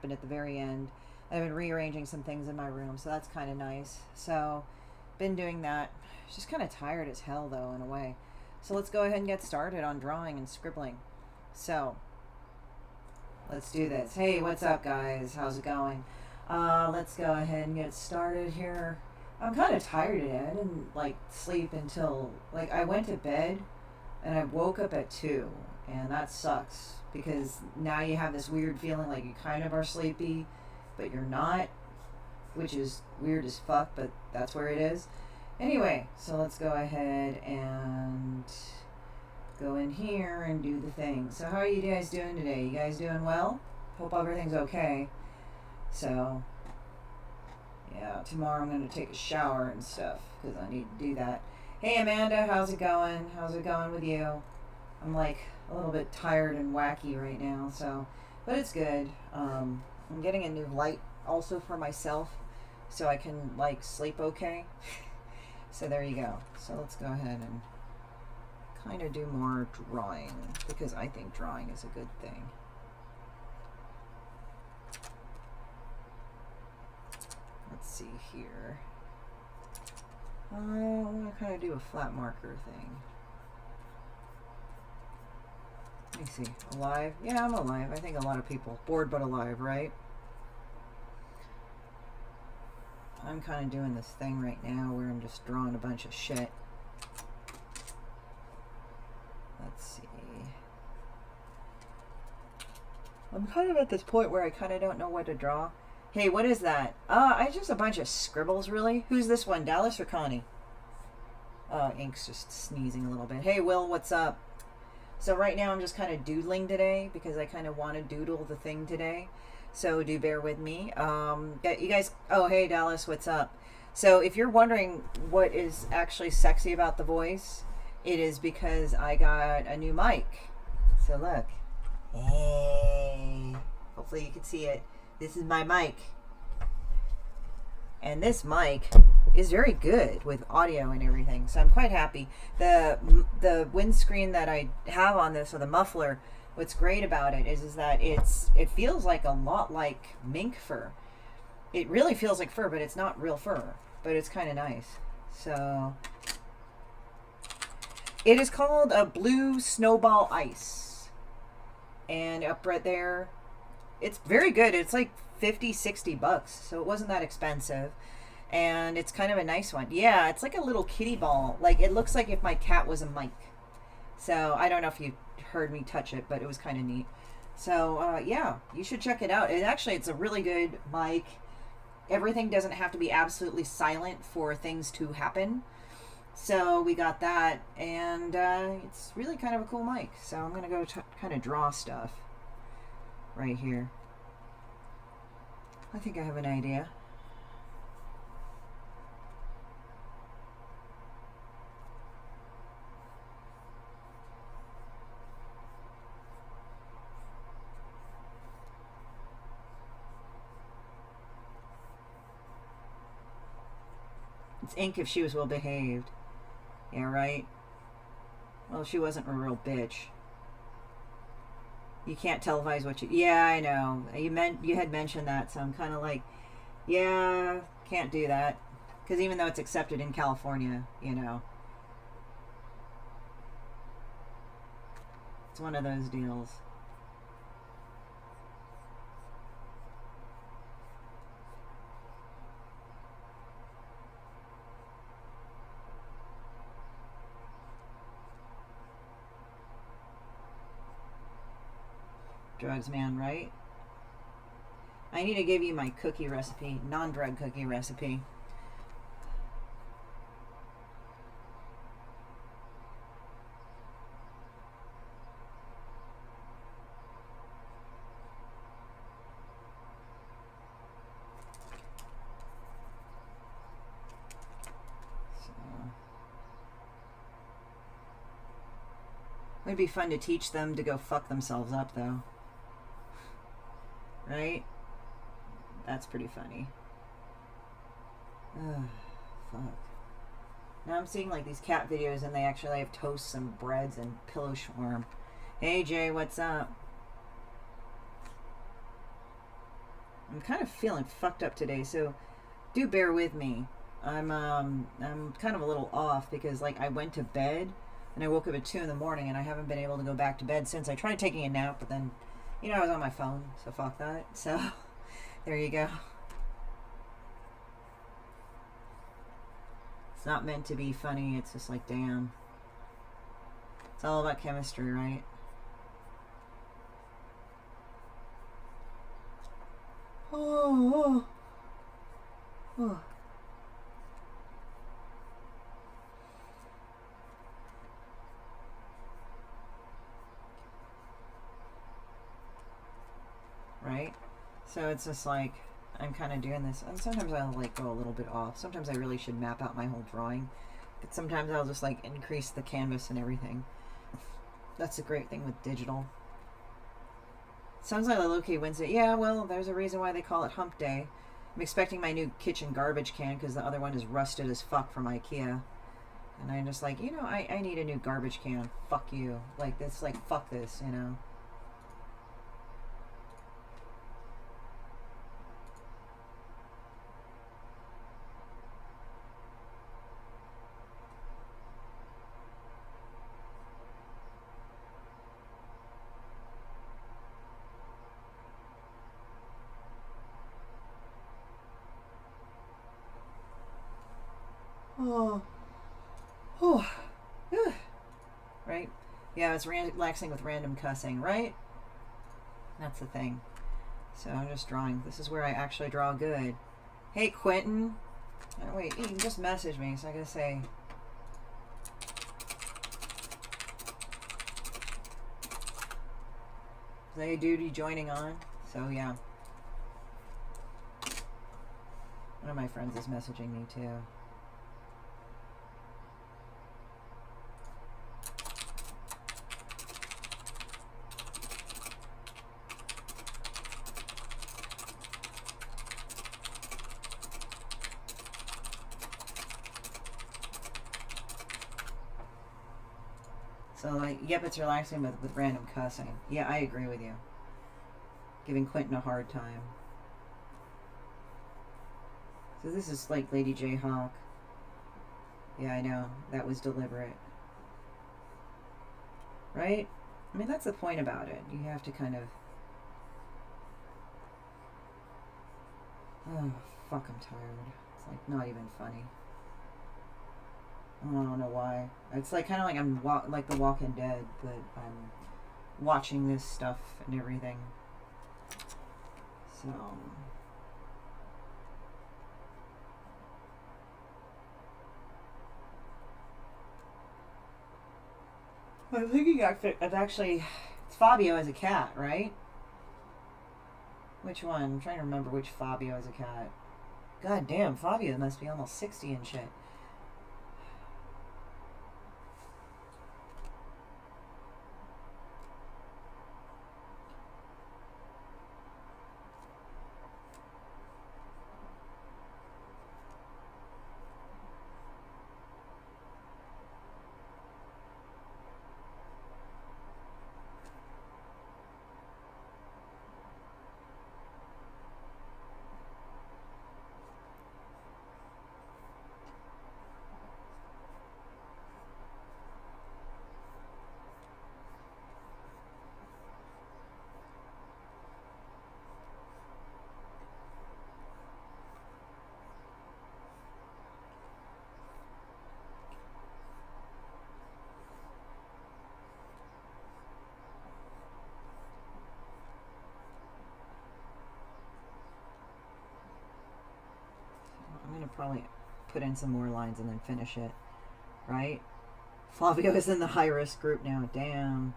happened at the very end. I've been rearranging some things in my room, so that's kind of nice. So, been doing that. Just kind of tired as hell, though, in a way. So let's go ahead and get started on drawing and scribbling. So, let's do this. Hey, what's up, guys? How's it going? Let's go ahead and get started here. I'm kind of tired today. I didn't, like, sleep until, like, I went to bed, and I woke up at 2, and that sucks, because now you have this weird feeling like you kind of are sleepy, but you're not, which is weird as fuck, but that's where it is. Anyway, so let's go ahead and go in here and do the thing. So how are you guys doing today? You guys doing well? Hope everything's okay. So, yeah, tomorrow I'm going to take a shower and stuff, because I need to do that. Hey Amanda, how's it going? How's it going with you? I'm like a little bit tired and wacky right now, so, but it's good. I'm getting a new light also for myself, so I can like sleep okay. So there you go. So let's go ahead and kind of do more drawing, because I think drawing is a good thing. Let's see here. I want to kind of do a flat marker thing. Let me see. Alive? Yeah, I'm alive. I think a lot of people. Bored but alive, right? I'm kind of doing this thing right now where I'm just drawing a bunch of shit. Let's see. I'm kind of at this point where I kind of don't know what to draw. Hey, what is that? It's just a bunch of scribbles, really. Who's this one, Dallas or Connie? Ink's just sneezing a little bit. Hey, Will, what's up? So right now I'm just kind of doodling today because I kind of want to doodle the thing today. So do bear with me. You guys, oh, hey, Dallas, what's up? So if you're wondering what is actually sexy about the voice, it is because I got a new mic. So look. Hey. Hopefully you can see it. This is my mic. And this mic is very good with audio and everything. So I'm quite happy. The windscreen that I have on this, or the muffler, what's great about it is that it feels like a lot like mink fur. It really feels like fur, but it's not real fur. But it's kind of nice. So it is called a blue snowball ice. And up right there, it's very good. It's like 50-60 bucks, so it wasn't that expensive, and it's kind of a nice one. Yeah, it's like a little kitty ball. Like, it looks like if my cat was a mic. So I don't know if you heard me touch it, but it was kind of neat. So yeah, you should check it out. It's a really good mic. Everything doesn't have to be absolutely silent for things to happen. So we got that, and it's really kind of a cool mic. So I'm gonna go kind of draw stuff right here. I think I have an idea. It's ink if she was well behaved. Yeah, right? Well, she wasn't a real bitch. You can't televise what you... Yeah, I know. You had mentioned that, so I'm kind of like, yeah, can't do that. Because even though it's accepted in California, you know. It's one of those deals. Drugs, man, right? I need to give you my cookie recipe, non-drug cookie recipe. It'd be fun to teach them to go fuck themselves up, though. Right? That's pretty funny. Ugh, fuck. Now I'm seeing like these cat videos and they actually have toasts and breads and pillow shawarma. Hey Jay, what's up? I'm kind of feeling fucked up today, so do bear with me. I'm kind of a little off because like I went to bed and I woke up at 2 in the morning and I haven't been able to go back to bed since. I tried taking a nap, but then, you know, I was on my phone, so fuck that. So there you go. It's not meant to be funny. It's just like, damn. It's all about chemistry, right? Oh, oh, oh. Right? So it's just like, I'm kind of doing this, and sometimes I'll like go a little bit off. Sometimes I really should map out my whole drawing, but sometimes I'll just like increase the canvas and everything. That's the great thing with digital. Sounds like a low-key Wednesday. Yeah, well, there's a reason why they call it hump day. I'm expecting my new kitchen garbage can because the other one is rusted as fuck from IKEA. And I'm just like, you know, I need a new garbage can. Fuck you. Like, this, like, fuck this, you know? Oh. Oh. Right? Yeah, it's relaxing with random cussing, right? That's the thing. So I'm just drawing. This is where I actually draw good. Hey, Quentin. Oh, wait, you can just message me, so I gotta say... Hey, duty joining on. So, yeah. One of my friends is messaging me, too. So, like, yep, it's relaxing with random cussing. Yeah, I agree with you. Giving Quentin a hard time. So this is like Lady J Hawk. Yeah, I know. That was deliberate. Right? I mean, that's the point about it. You have to kind of... Oh, fuck, I'm tired. It's like not even funny. I don't know why. It's like kind of like I'm like The Walking Dead, but I'm watching this stuff and everything. So... I'm thinking of actually... It's Fabio as a cat, right? Which one? I'm trying to remember which Fabio as a cat. God damn, Fabio must be almost 60 and shit. I'm gonna probably put in some more lines and then finish it, right? Flavio is in the high risk group now. Damn.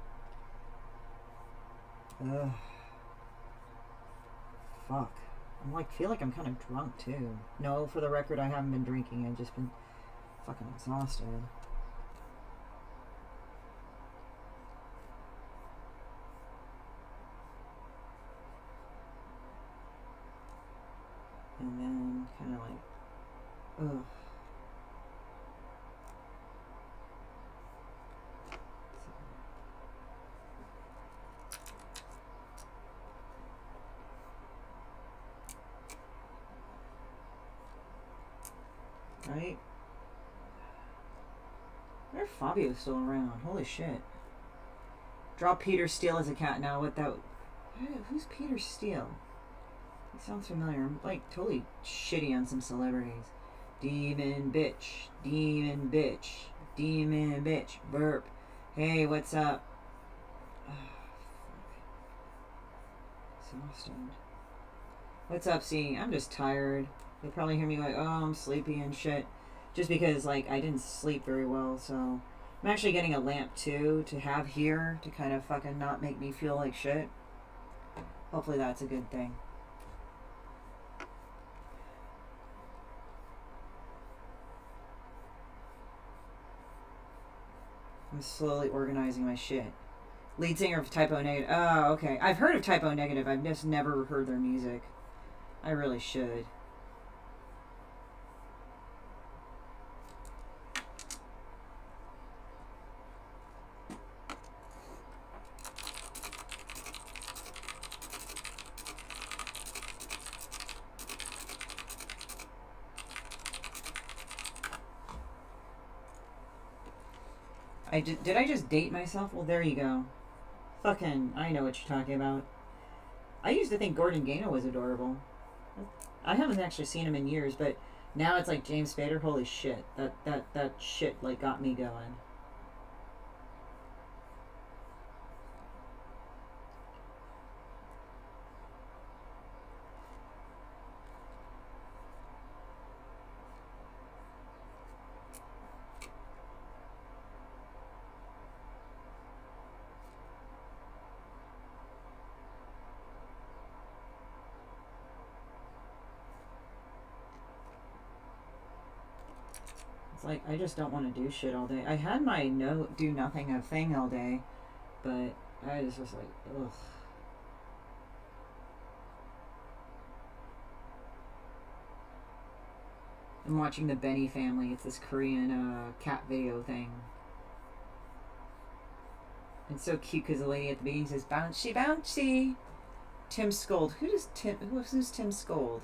Ugh. Fuck. I'm like, feel like I'm kind of drunk too. No, for the record, I haven't been drinking. I've just been fucking exhausted. And then kind of like, ugh. right? I wonder if Fabio's still around. Holy shit. Draw Peter Steele as a cat now. What that... Who's Peter Steele? He sounds familiar. I'm like totally shitty on some celebrities. Demon bitch. Demon bitch. Demon bitch. Burp. Hey, what's up? Exhausted. What's up, C? I'm just tired. You'll probably hear me like, oh, I'm sleepy and shit. Just because, like, I didn't sleep very well, so... I'm actually getting a lamp, too, to have here to kind of fucking not make me feel like shit. Hopefully that's a good thing. I'm slowly organizing my shit. Lead singer of Typo Negative. Oh, okay. I've heard of Typo Negative. I've just never heard their music. I really should. Did I just date myself? Well, there you go. Fucking, I know what you're talking about. I used to think Gordon Gano was adorable. I haven't actually seen him in years, but now it's like James Spader. Holy shit. That shit, like, got me going. Like, I just don't want to do shit all day. I had my do nothing thing all day, but I just was like, ugh. I'm watching the Benny Family. It's this Korean cat video thing. It's so cute because the lady at the beginning says, bouncy, bouncy. Tim Scold. Who's Tim Scold?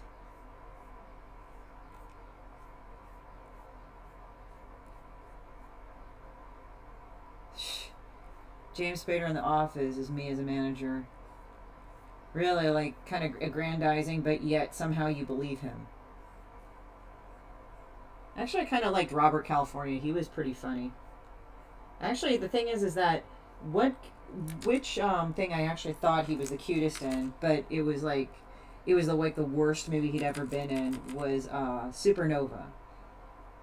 James Spader in The Office is me as a manager. Really, like, kind of aggrandizing, but yet somehow you believe him. Actually, I kind of liked Robert California. He was pretty funny. Actually, the thing is that which thing I actually thought he was the cutest in, but it was like the worst movie he'd ever been in was Supernova.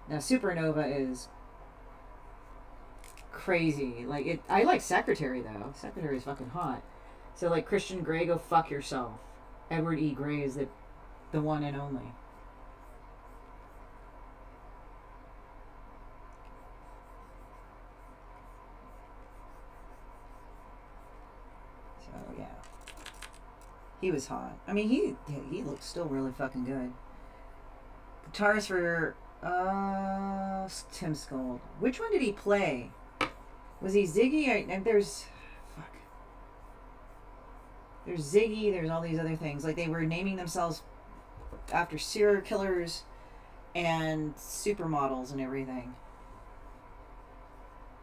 Now, Supernova is crazy. Like, it. I like Secretary, though. Secretary is fucking hot. So, like, Christian Grey, go fuck yourself. Edward E. Grey is the one and only. So, yeah. He was hot. I mean, he looks still really fucking good. Guitarist for Tim Scold. Which one did he play? Was he Ziggy? There's Ziggy. There's all these other things. Like, they were naming themselves after serial killers and supermodels and everything.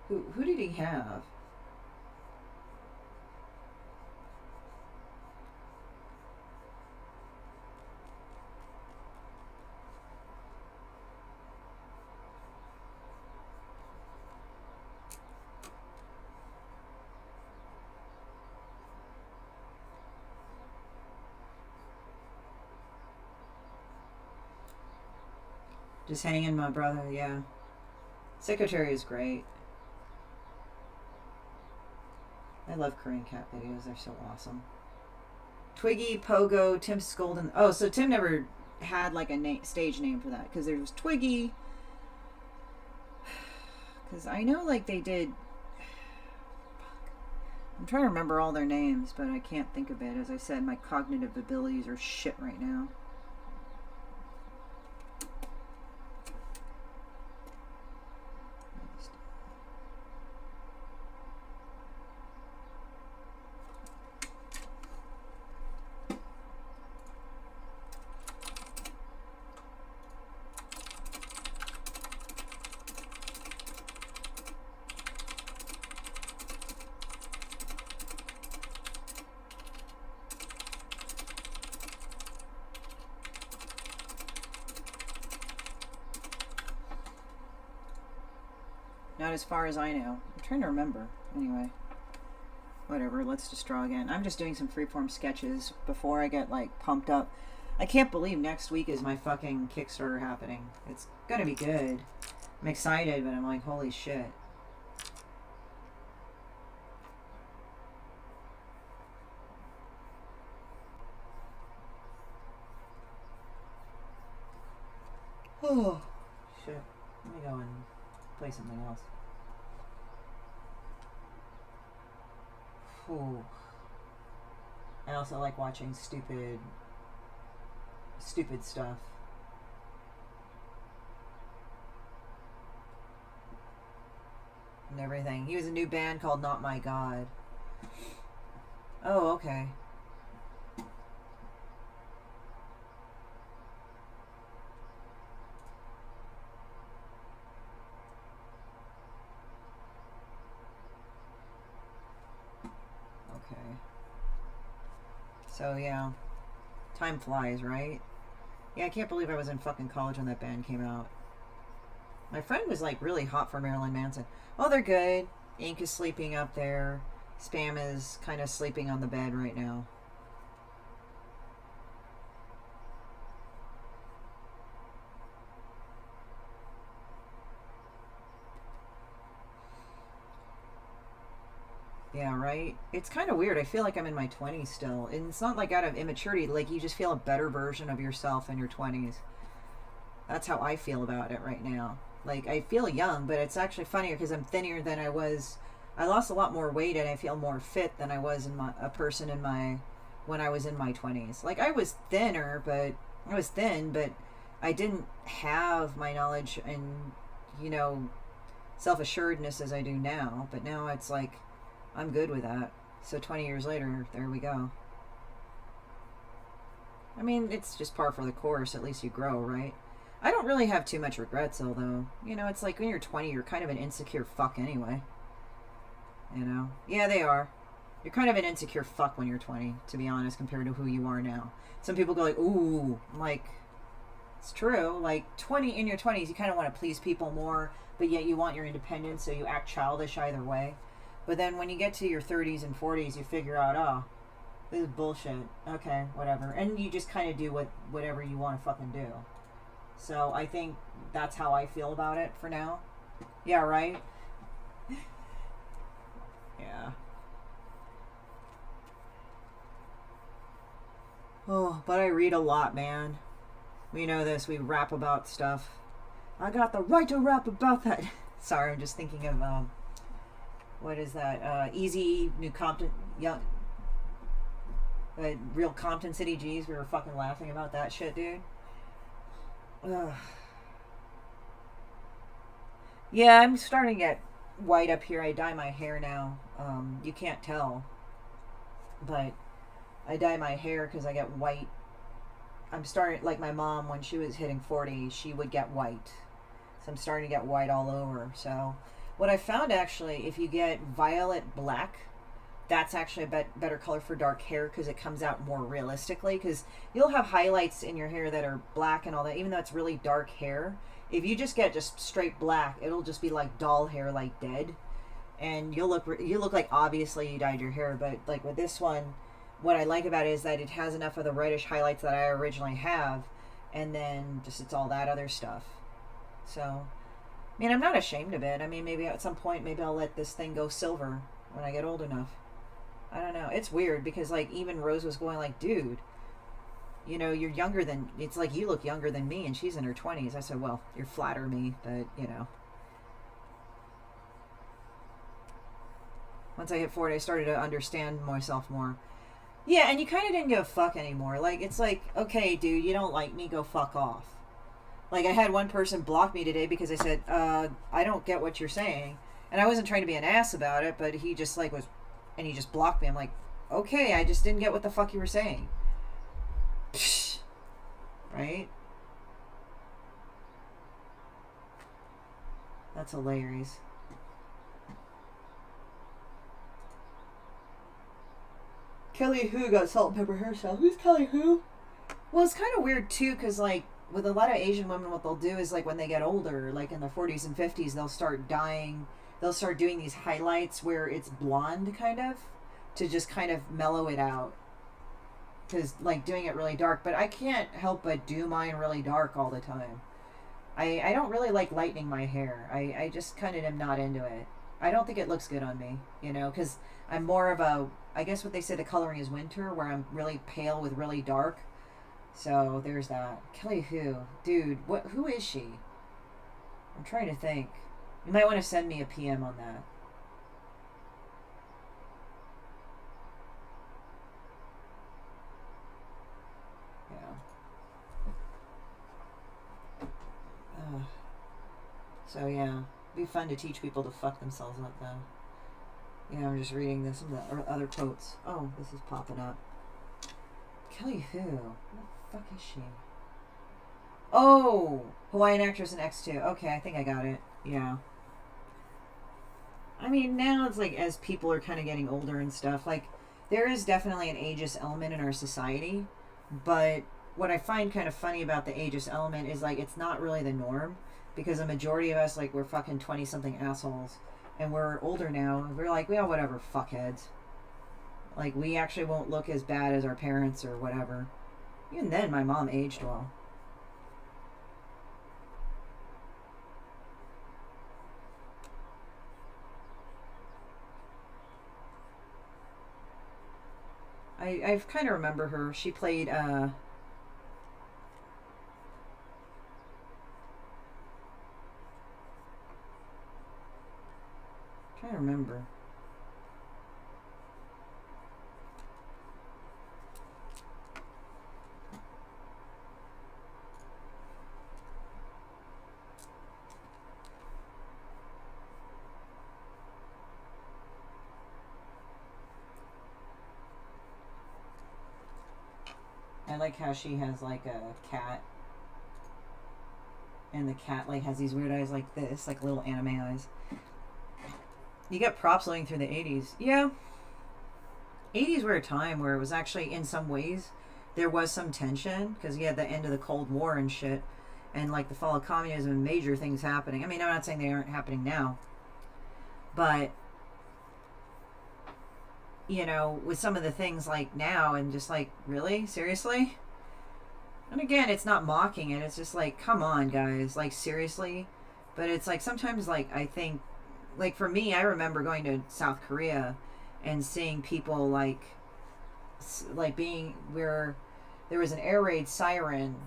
Who did he have? Just hanging, my brother, yeah. Secretary is great. I love Korean cat videos. They're so awesome. Twiggy, Pogo, Tim Scolden. Oh, so Tim never had, like, a stage name for that. Because there was Twiggy. Because I know, like, they did... I'm trying to remember all their names, but I can't think of it. As I said, my cognitive abilities are shit right now. Not as far as I know. I'm trying to remember. Anyway. Whatever, let's just draw again. I'm just doing some freeform sketches before I get, like, pumped up. I can't believe next week is my fucking Kickstarter happening. It's gonna be good. I'm excited, but I'm like, holy shit. Oh, shit. Let me go and play something else. Ooh. I also like watching stupid stuff. And everything. He was a new band called Not My God. Oh, okay. So, yeah. Time flies, right? Yeah, I can't believe I was in fucking college when that band came out. My friend was, like, really hot for Marilyn Manson. Oh, they're good. Ink is sleeping up there. Spam is kind of sleeping on the bed right now. Yeah, right? It's kind of weird. I feel like I'm in my 20s still. And it's not like out of immaturity. Like, you just feel a better version of yourself in your 20s. That's how I feel about it right now. Like, I feel young, but it's actually funnier because I'm thinner than I was. I lost a lot more weight and I feel more fit than I was when I was in my 20s. Like, I was thinner, but I was thin, but I didn't have my knowledge and, self-assuredness as I do now. But now it's like, I'm good with that. So 20 years later, there we go. I mean, it's just par for the course. At least you grow, right? I don't really have too much regrets, though. It's like when you're 20, you're kind of an insecure fuck anyway. Yeah, they are. You're kind of an insecure fuck when you're 20, to be honest, compared to who you are now. Some people go like, ooh, I'm like, it's true. Like, in your 20s, you kind of want to please people more, but yet you want your independence, so you act childish either way. But then when you get to your 30s and 40s, you figure out, oh, this is bullshit. Okay, whatever. And you just kind of do whatever you want to fucking do. So I think that's how I feel about it for now. Yeah, right? Yeah. Oh, but I read a lot, man. We know this. We rap about stuff. I got the right to rap about that. Sorry, I'm just thinking of, what is that? Easy New Compton, young, real Compton City G's. We were fucking laughing about that shit, dude. Ugh. Yeah, I'm starting to get white up here. I dye my hair now. You can't tell, but I dye my hair because I get white. I'm starting, like my mom, when she was hitting 40, she would get white. So I'm starting to get white all over. So what I found, actually, if you get violet black, that's actually a better color for dark hair because it comes out more realistically. Because you'll have highlights in your hair that are black and all that, even though it's really dark hair. If you just get just straight black, it'll just be like doll hair, like dead. And you look like obviously you dyed your hair. But like with this one, what I like about it is that it has enough of the reddish highlights that I originally have. And then just it's all that other stuff. So, I mean, I'm not ashamed of it. I mean, maybe at some point, maybe I'll let this thing go silver when I get old enough. I don't know. It's weird because, like, even Rose was going like, dude, you're younger than, it's like you look younger than me, and she's in her 20s. I said, well, you flatter me, but, Once I hit 40, I started to understand myself more. Yeah, and you kind of didn't give a fuck anymore. Like, it's like, okay, dude, you don't like me, go fuck off. Like, I had one person block me today because I said, I don't get what you're saying. And I wasn't trying to be an ass about it, but he just, like, and he just blocked me. I'm like, okay, I just didn't get what the fuck you were saying. Psh. Right? That's hilarious. Kelly Who got salt and pepper hairstyle. Who's Kelly Who? Well, it's kind of weird, too, because, like, with a lot of Asian women, what they'll do is like when they get older, like in their 40s and 50s, they'll start dyeing. They'll start doing these highlights where it's blonde, kind of, to just kind of mellow it out. Because like doing it really dark, but I can't help but do mine really dark all the time. I don't really like lightening my hair. I just kind of am not into it. I don't think it looks good on me, you know, because I'm more of a, I guess what they say the coloring is winter, where I'm really pale with really dark. So there's that. Kelly who? Dude, who is she? I'm trying to think. You might want to send me a PM on that. Yeah. So yeah, it'd be fun to teach people to fuck themselves up though. Yeah, I'm just reading this, some of the other quotes. Oh, this is popping up. Kelly who? Who the fuck is she? Oh, Hawaiian actress in X2. Okay, I think I got it. Yeah. I mean, now it's like as people are kind of getting older and stuff, like there is definitely an ageist element in our society, but what I find kind of funny about the ageist element is like it's not really the norm because the majority of us like we're fucking 20 something assholes and we're older now and we're like, well, whatever, fuckheads. Like we actually won't look as bad as our parents or whatever. Even then my mom aged well. I kind of remember her. She played trying to remember. I like how she has like a cat, and the cat like has these weird eyes like this, like little anime eyes. You get props living through the 80s. Yeah, 80s were a time where it was actually in some ways there was some tension because you had the end of the Cold War and shit, and like the fall of communism and major things happening. I mean, I'm not saying they aren't happening now, but you know, with some of the things like now and just like, really? Seriously? And again, it's not mocking it. It's just like, come on, guys. Like, seriously? But it's like, sometimes, like, I think, like, for me, I remember going to South Korea and seeing people, like being where there was an air raid siren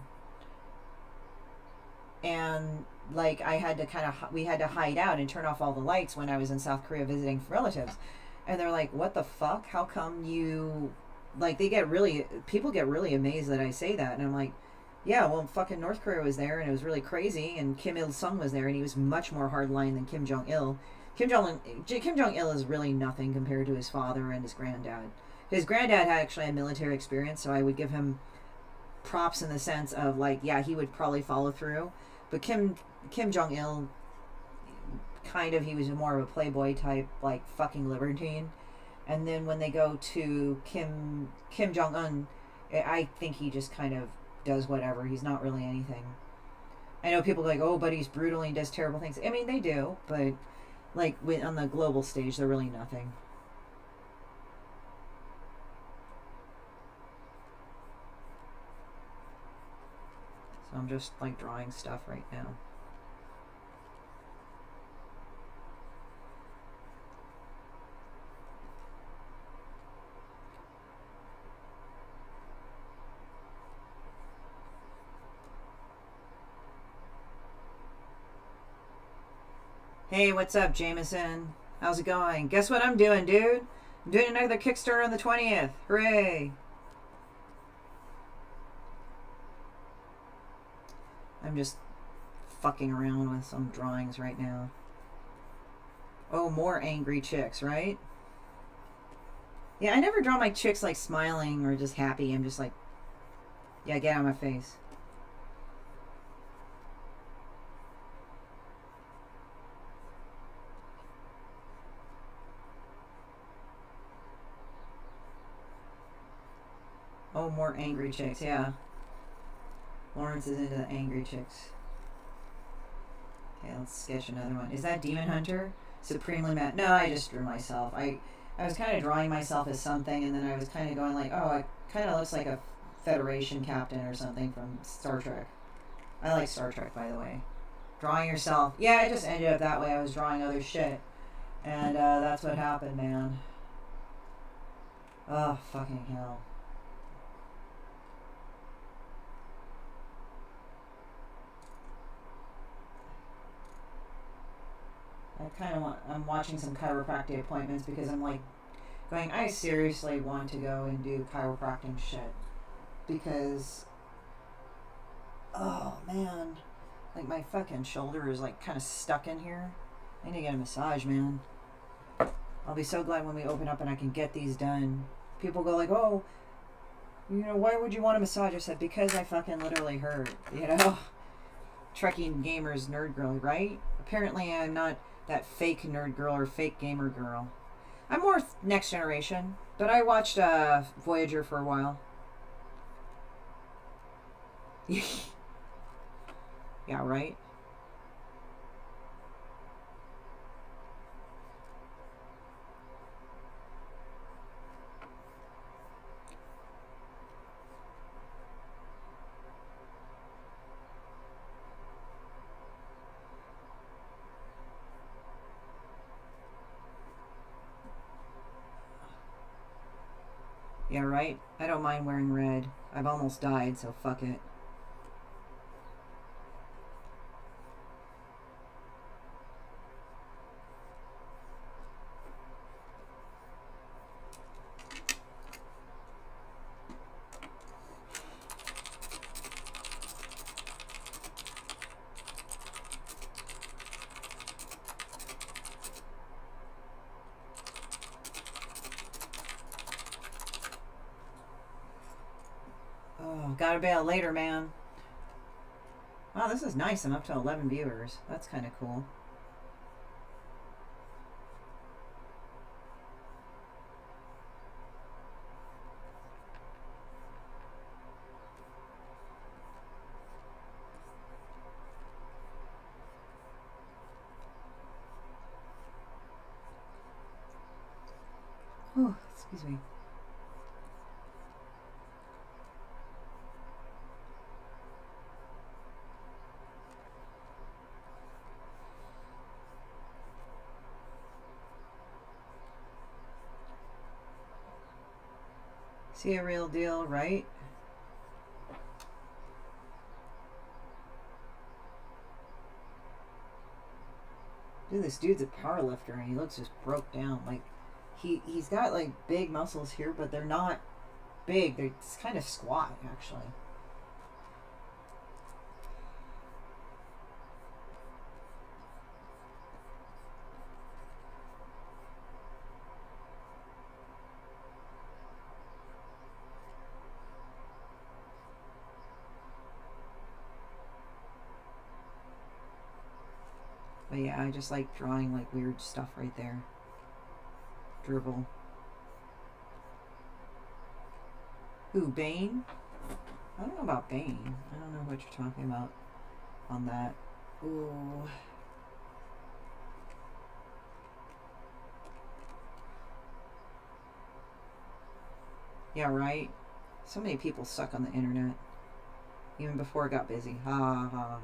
and, like, I had to we had to hide out and turn off all the lights when I was in South Korea visiting relatives. And they're like, what the fuck? How come you, like, people get really amazed that I say that. And I'm like, yeah, well, fucking North Korea was there and it was really crazy. And Kim Il-sung was there and he was much more hardline than Kim Jong-il. Kim Jong-il is really nothing compared to his father and his granddad. His granddad had actually a military experience, so I would give him props in the sense of, like, yeah, he would probably follow through. But Kim Jong-il, kind of, he was more of a playboy type, like, fucking libertine. And then when they go to Kim Jong-un, I think he just kind of does whatever. He's not really anything. I know people go like, oh, but he's brutal and he does terrible things. I mean, they do, but like on the global stage, they're really nothing. So I'm just like drawing stuff right now. Hey, what's up, Jameson? How's it going? Guess what I'm doing, dude? I'm doing another Kickstarter on the 20th. Hooray! I'm just fucking around with some drawings right now. Oh, more angry chicks, right? Yeah, I never draw my chicks like smiling or just happy. I'm just like, yeah, get out of my face. Oh, more angry chicks, yeah. Lawrence is into the angry chicks. Okay, let's sketch another one. Is that Demon Hunter? Supremely mad. No, I just drew myself. I was kind of drawing myself as something, and then I was kind of going like, oh, it kind of looks like a Federation captain or something from Star Trek. I like Star Trek, by the way. Drawing yourself. Yeah, it just ended up that way. I was drawing other shit. And that's what happened, man. Oh, fucking hell. I'm watching some chiropractic appointments because I'm like going, I seriously want to go and do chiropractic shit. Because, oh man, like my fucking shoulder is like kind of stuck in here. I need to get a massage, man. I'll be so glad when we open up and I can get these done. People go like, oh, why would you want a massage? I said, because I fucking literally hurt, Trekking gamers nerd girl, right? Apparently I'm not that fake nerd girl or fake gamer girl. I'm more next generation, but I watched Voyager for a while. Yeah, right? Yeah, right? I don't mind wearing red. I've almost died, so fuck it. Oh, gotta bail later, man. Wow, this is nice. I'm up to 11 viewers. That's kind of cool. Oh, excuse me. See a real deal, right? Dude, this dude's a power lifter and he looks just broke down. Like, he's got like big muscles here, but they're not big. They're kind of squat, actually. But yeah, I just like drawing like weird stuff right there. Dribble. Who, Bane? I don't know about Bane. I don't know what you're talking about on that. Ooh. Yeah, right? So many people suck on the internet. Even before it got busy. Ha ha ha.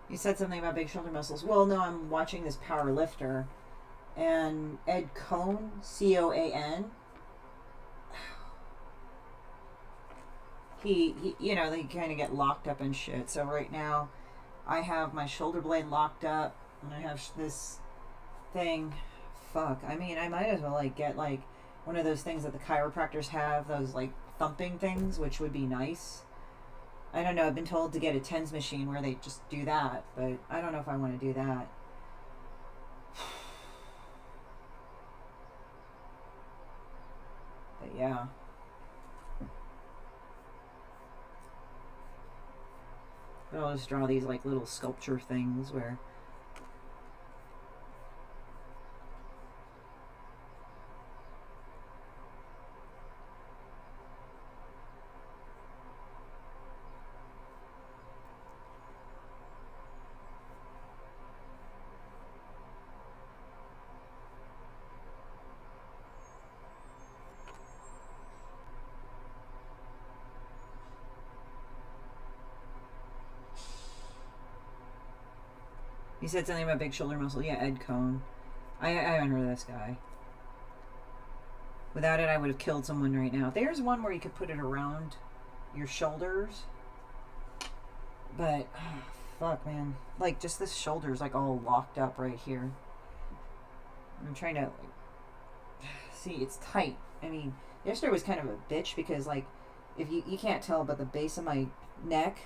You said something about big shoulder muscles. Well, no, I'm watching this power lifter, and Ed Coan, Coan. He they kind of get locked up and shit. So right now, I have my shoulder blade locked up, and I have this thing. Fuck. I mean, I might as well like get one of those things that the chiropractors have. Those like thumping things, which would be nice. I don't know. I've been told to get a TENS machine where they just do that, but I don't know if I want to do that. But yeah. But I'll just draw these like little sculpture things where he said something about big shoulder muscle. Yeah, Ed Cohn. I haven't heard of this guy. Without it, I would have killed someone right now. There's one where you could put it around your shoulders. But, fuck, man. Like, just this shoulder's, like, all locked up right here. I'm trying to, like, see, it's tight. I mean, yesterday was kind of a bitch because, like, if you can't tell, but the base of my neck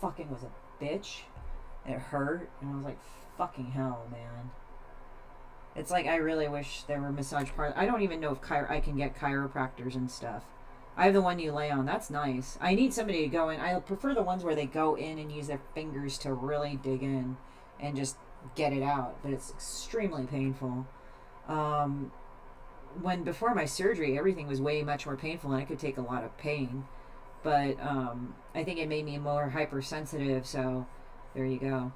fucking was a bitch. And it hurt. And I was like, fucking hell, man. It's like, I really wish there were massage parlors. I don't even know if I can get chiropractors and stuff. I have the one you lay on. That's nice. I need somebody to go in. I prefer the ones where they go in and use their fingers to really dig in and just get it out. But it's extremely painful. Before my surgery, everything was way much more painful and I could take a lot of pain. But I think it made me more hypersensitive. So there you go.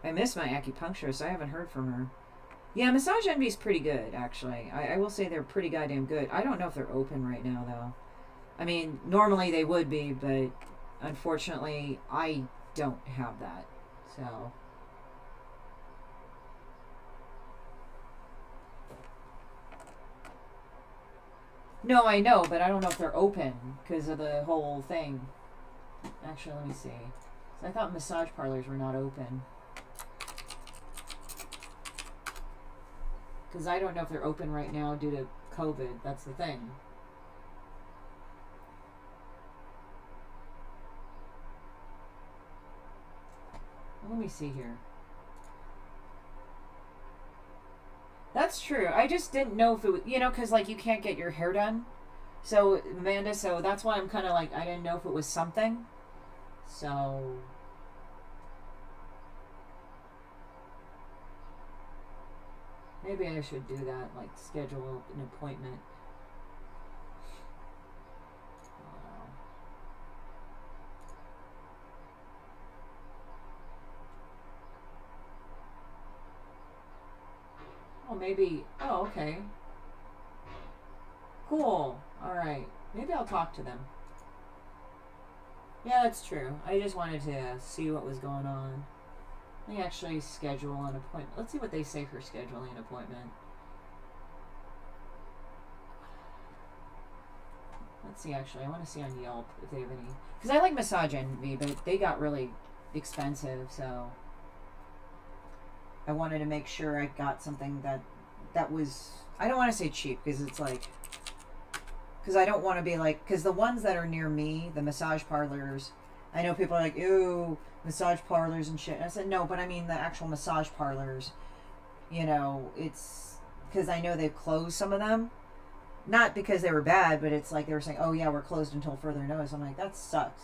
I miss my acupuncturist. I haven't heard from her. Yeah, Massage Envy's pretty good, actually. I will say they're pretty goddamn good. I don't know if they're open right now, though. I mean, normally they would be, but unfortunately, I don't have that. So. No, I know, but I don't know if they're open because of the whole thing. Actually, let me see. So I thought massage parlors were not open. Because I don't know if they're open right now due to COVID. That's the thing. Let me see here. That's true. I just didn't know if it was, because, like, you can't get your hair done. So, Amanda, so that's why I'm kind of like, I didn't know if it was something. So... maybe I should do that, like schedule an appointment. Oh, maybe. Oh, okay. Cool. Alright. Maybe I'll talk to them. Yeah, that's true. I just wanted to see what was going on. Let me actually schedule an appointment. Let's see what they say for scheduling an appointment. Let's see, actually. I want to see on Yelp if they have any. Because I like Massage Envy, but they got really expensive, so I wanted to make sure I got something that was... I don't want to say cheap, because it's like... because I don't want to be like... because the ones that are near me, the massage parlors... I know people are like, ew, massage parlors and shit. And I said, no, but I mean the actual massage parlors. It's... because I know they've closed some of them. Not because they were bad, but it's like they were saying, oh yeah, we're closed until further notice. I'm like, that sucks.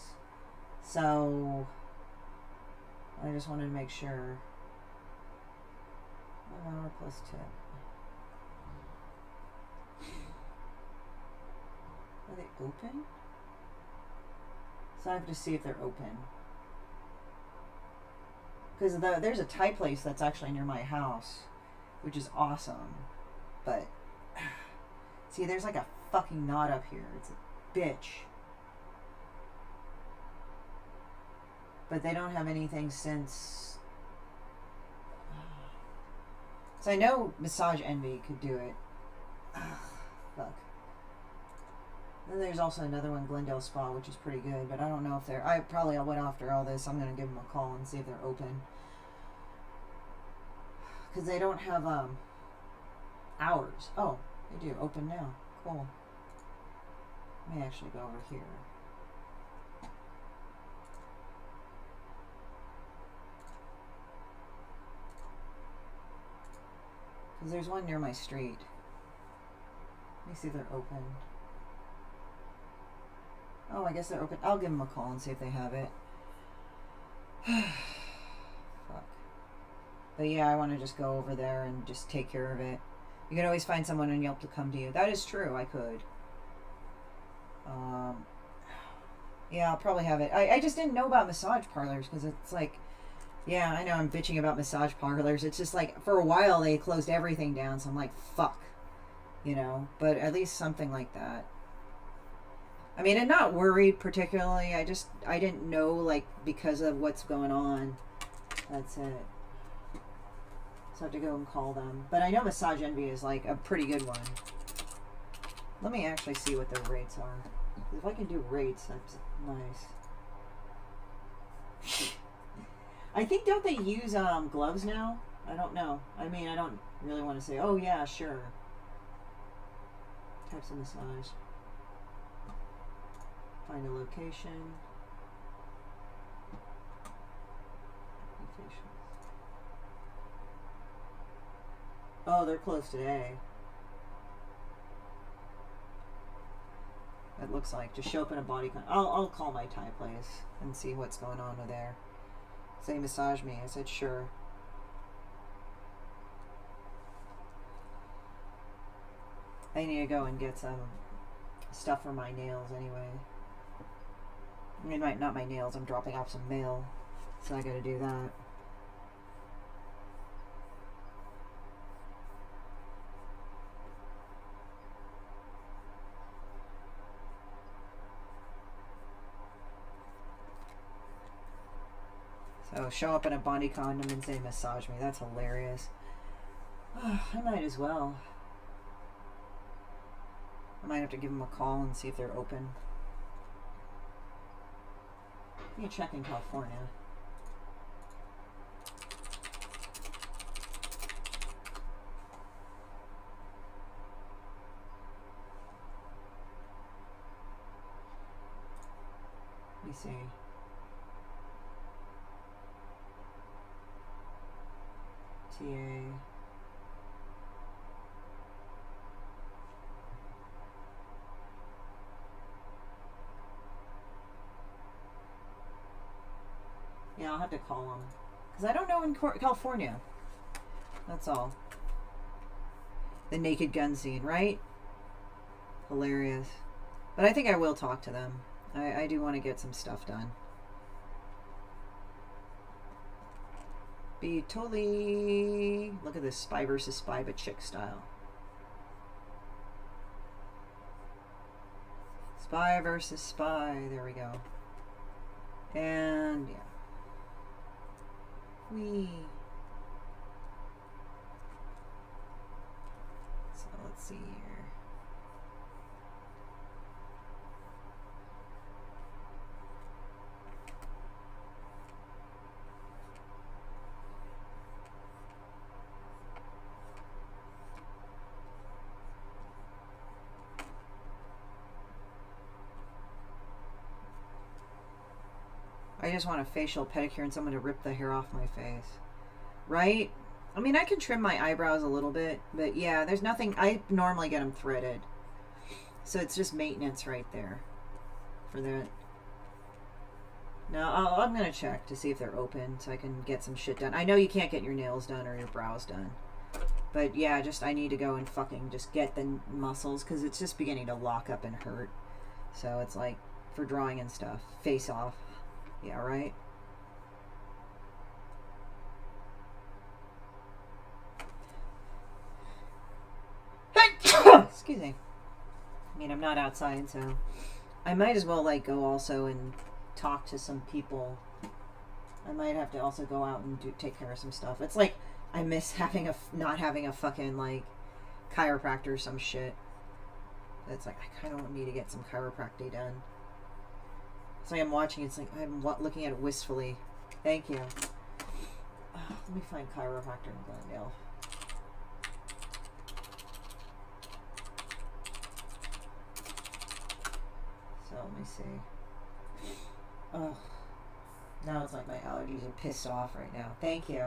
So... I just wanted to make sure. $1 plus tip. Are they open? So I have to see if they're open. Because there's a Thai place that's actually near my house, which is awesome. But, see, there's like a fucking knot up here. It's a bitch. But they don't have anything since... so I know Massage Envy could do it. Fuck. Then there's also another one, Glendale Spa, which is pretty good, but I don't know if they're... I went after all this. I'm going to give them a call and see if they're open. Because they don't have, Hours. Oh, they do. Open now. Cool. Let me actually go over here. Because there's one near my street. Let me see if they're open. Oh, I guess they're open. I'll give them a call and see if they have it. Fuck. But yeah, I want to just go over there and just take care of it. You can always find someone on Yelp to come to you. That is true. I could. Yeah, I'll probably have it. I just didn't know about massage parlors because it's like, yeah, I know I'm bitching about massage parlors. It's just like, for a while they closed everything down, so I'm like, fuck. You know, but at least something like that. I mean, I'm not worried particularly. I didn't know, like, because of what's going on. That's it. So I have to go and call them. But I know Massage Envy is, like, a pretty good one. Let me actually see what their rates are. If I can do rates, that's nice. I think, don't they use gloves now? I don't know. I mean, I don't really want to say, oh yeah, sure. Types of massage. Find a location. Oh, they're closed today. It looks like. Just show up in a body con. I'll call my Thai place and see what's going on with there. Say massage me. I said sure. I need to go and get some stuff for my nails anyway. I mean, not my nails. I'm dropping off some mail, so I gotta do that. So show up in a body condom and say massage me. That's hilarious. Oh, I might as well. I might have to give them a call and see if they're open. Let me check in California. Let me see. TA. Yeah, I'll have to call them. Because I don't know in California. That's all. The Naked Gun scene, right? Hilarious. But I think I will talk to them. I do want to get some stuff done. Be totally... Look at this, spy versus spy, but chick style. Spy versus spy. There we go. And, yeah. So let's see here. I just want a facial pedicure and someone to rip the hair off my face. Right? I mean, I can trim my eyebrows a little bit, but yeah, there's nothing. I normally get them threaded. So it's just maintenance right there for that. Now, I'm going to check to see if they're open so I can get some shit done. I know you can't get your nails done or your brows done. But yeah, I need to go and fucking just get the muscles because it's just beginning to lock up and hurt. So it's like for drawing and stuff. Face off. Yeah, right? Excuse me. I mean, I'm not outside, so I might as well, like, go also and talk to some people. I might have to also go out and take care of some stuff. It's like, I miss not having a fucking, like, chiropractor or some shit. It's like, I kind of need to get some chiropractic done. It's like I'm watching, it's like I'm looking at it wistfully. Thank you. Let me find chiropractor in Glendale. see. Ugh. Now it's like my allergies are pissed off right now. Thank you.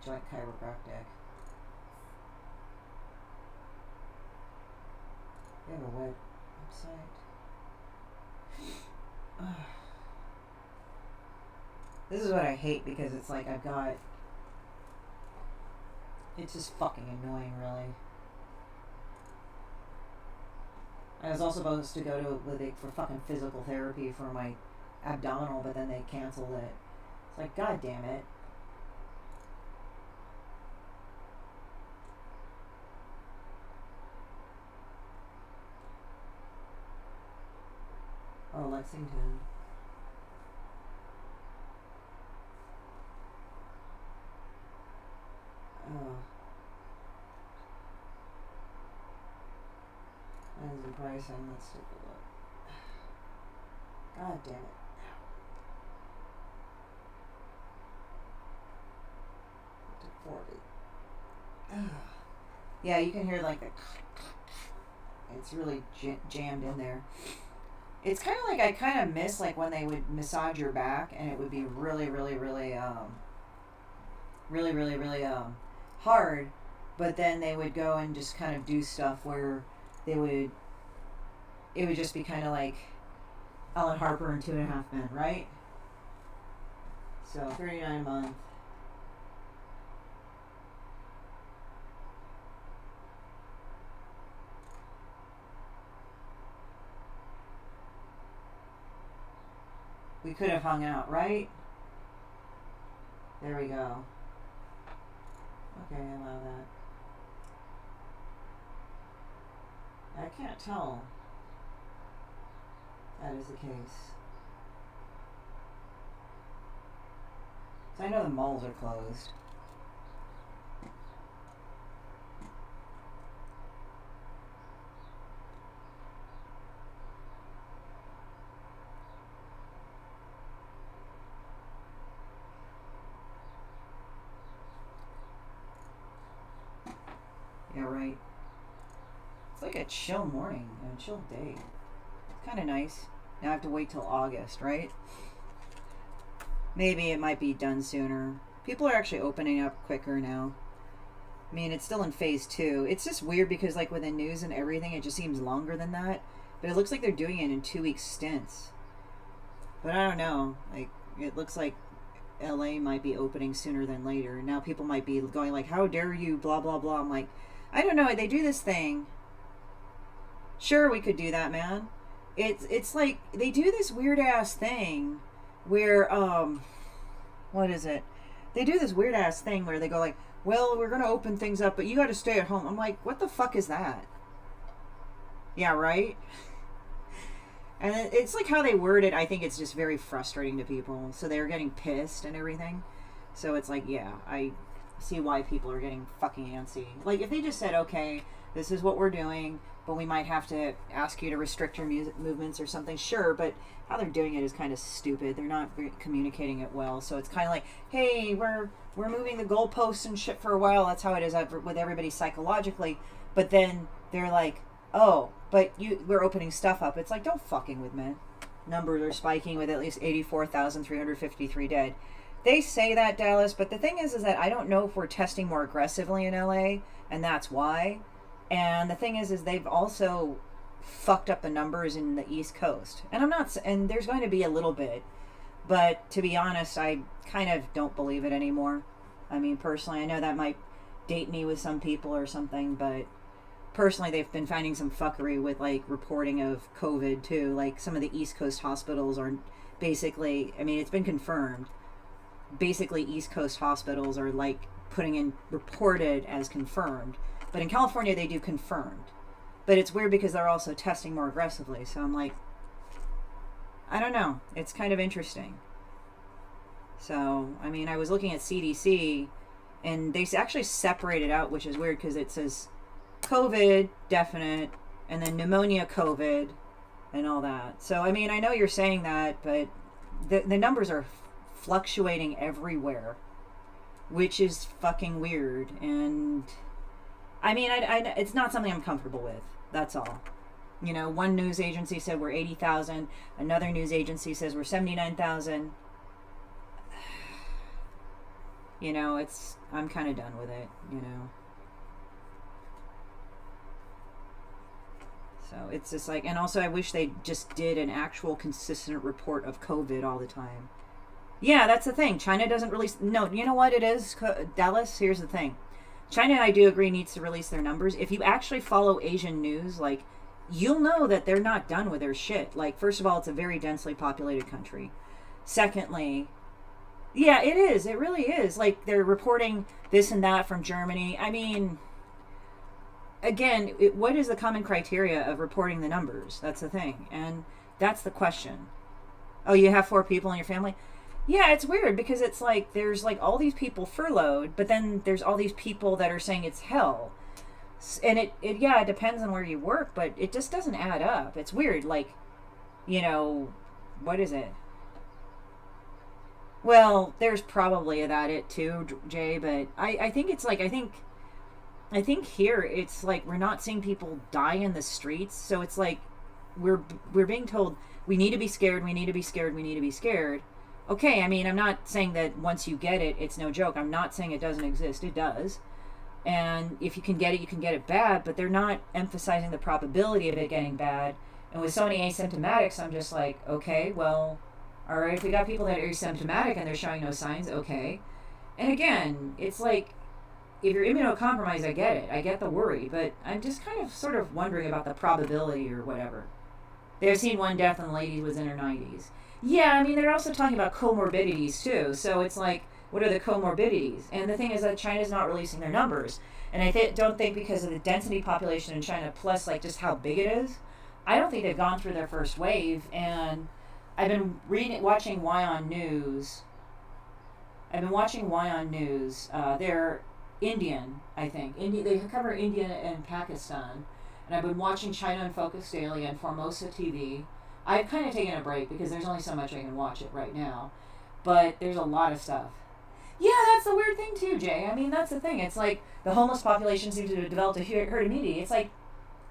Joint chiropractic. You have a web website. This is what I hate because it's like I've got. It's just fucking annoying, really. I was also supposed to go to for fucking physical therapy for my abdominal, but then they canceled it. It's like, god damn it. Oh, Lexington. Oh. Lens and pricing, let's take a look. God damn it. To 40. Yeah, you can hear like the. It's really jammed in there. It's kind of like I kind of miss like when they would massage your back and it would be really hard, but then they would go and just kind of do stuff where it would just be kind of like Ellen Harper and 2.5 Men, right? So $39 a month. We could have hung out, right? There we go. Okay, allow that. I can't tell that is the case. So I know the malls are closed. Yeah, right. It's like a chill morning and a chill day. It's kind of nice. Now I have to wait till August, right? Maybe it might be done sooner. People are actually opening up quicker now. I mean, it's still in phase 2. It's just weird because, like, with the news and everything, it just seems longer than that. But it looks like they're doing it in 2-week stints. But I don't know. Like, it looks like LA might be opening sooner than later. Now people might be going like, how dare you, blah, blah, blah. I'm like, I don't know. They do this thing. Sure, we could do that, man. It's like they do this weird ass thing where what is it? They do this weird ass thing where they go like, well, we're gonna open things up, but you got to stay at home. I'm like, what the fuck is that? Yeah, right. And it's like how they word it. I think it's just very frustrating to people. So they're getting pissed and everything. So it's like, yeah, I see why people are getting fucking antsy. Like if they just said, okay, this is what we're doing, but we might have to ask you to restrict your music movements or something. Sure, but how they're doing it is kind of stupid. They're not communicating it well. So it's kind of like, hey, we're moving the goalposts and shit for a while. That's how it is with everybody psychologically. But then they're like, oh, but we're opening stuff up. It's like, don't fucking with me. Numbers are spiking with at least 84,353 dead. They say that, Dallas, but the thing is that I don't know if we're testing more aggressively in LA, and that's why. And the thing is they've also fucked up the numbers in the East Coast. And there's going to be a little bit, but to be honest, I kind of don't believe it anymore. I mean, personally, I know that might date me with some people or something, but personally, they've been finding some fuckery with, like, reporting of COVID, too. Like, some of the East Coast hospitals are basically, I mean, it's been confirmed. Basically, East Coast hospitals are, like, putting in reported as confirmed. But in California, they do confirmed. But it's weird because they're also testing more aggressively. So I'm like, I don't know. It's kind of interesting. So, I mean, I was looking at CDC, and they actually separated out, which is weird because it says COVID, definite, and then pneumonia, COVID, and all that. So, I mean, I know you're saying that, but the numbers are fluctuating everywhere, which is fucking weird. And I mean, it's not something I'm comfortable with. That's all. You know, one news agency said we're 80,000. Another news agency says we're 79,000. You know, I'm kind of done with it, you know. So it's just like, and also I wish they just did an actual consistent report of COVID all the time. Yeah, that's the thing. China doesn't release, no, you know what it is, Dallas? Here's the thing. China, I do agree, needs to release their numbers. If you actually follow Asian news, like, you'll know that they're not done with their shit. Like, first of all, it's a very densely populated country. Secondly, yeah, it is. It really is. Like, they're reporting this and that from Germany. I mean, again, what is the common criteria of reporting the numbers? That's the thing. And that's the question. Oh, you have 4 people in your family? Yeah, it's weird because it's like there's like all these people furloughed, but then there's all these people that are saying it's hell. And it depends on where you work, but it just doesn't add up. It's weird. Like, you know, what is it? Well, there's probably it too, Jay, but I think it's like, I think here it's like we're not seeing people die in the streets. So it's like we're being told we need to be scared, we need to be scared, we need to be scared. Okay, I mean, I'm not saying that once you get it, it's no joke. I'm not saying it doesn't exist. It does. And if you can get it, you can get it bad, but they're not emphasizing the probability of it getting bad. And with so many asymptomatics, I'm just like, okay, well, all right, if we got people that are asymptomatic and they're showing no signs, okay. And again, it's like, if you're immunocompromised, I get it. I get the worry, but I'm just kind of sort of wondering about the probability or whatever. They've seen one death and the lady was in her 90s. Yeah, I mean, they're also talking about comorbidities too. So it's like, what are the comorbidities? And the thing is that China's not releasing their numbers. And I don't think because of the density population in China, plus like just how big it is, I don't think they've gone through their first wave. And I've been watching Y on News. They're Indian, I think. They cover India and Pakistan. And I've been watching China in Focus Daily and Formosa TV. I've kind of taken a break because there's only so much I can watch it right now. But there's a lot of stuff. Yeah, that's the weird thing too, Jay. I mean, that's the thing. It's like the homeless population seems to have developed a herd immunity. It's like,